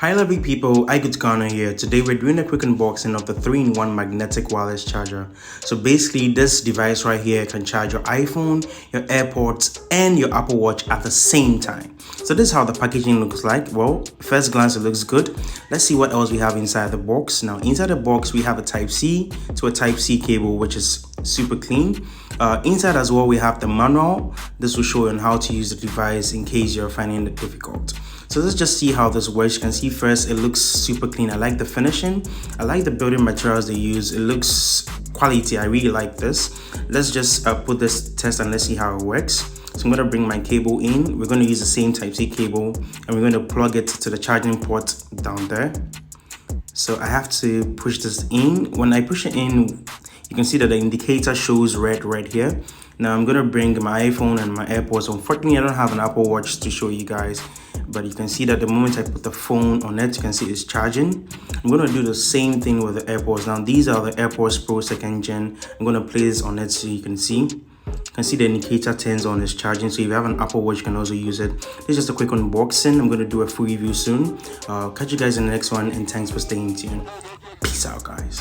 Hi lovely people, Igoodsgh here. Today we're doing a quick unboxing of the 3-in-1 magnetic wireless charger. So basically this device right here can charge your iPhone, your AirPods and your Apple Watch at the same time. So this is how the packaging looks like. Well, first glance it looks good. Let's see what else we have inside the box. Now inside the box we have a Type-C to a Type-C cable, which is super clean. Inside as well we have the manual. This will show you on how to use the device in case you're finding it difficult. So let's just see how this works. You can see first it looks super clean. I like the finishing. I like the building materials they use. It looks quality. I really like this. Let's just put this test and let's see how it works. So I'm going to bring my cable in. We're going to use the same Type-C cable and we're going to plug it to the charging port down there. So I have to push this in. When I push it in, you can see that the indicator shows red here. Now I'm going to bring my iPhone and my AirPods. Unfortunately, I don't have an Apple Watch to show you guys, but you can see that the moment I put the phone on it, you can see it's charging. I'm going to do the same thing with the AirPods. Now these are the AirPods Pro 2nd Gen. I'm going to place on it so you can see. You can see the indicator turns on, it's charging. So if you have an Apple Watch, you can also use it. This is just a quick unboxing. I'm going to do a full review soon. Catch you guys in the next one, and thanks for staying tuned. Peace out, guys.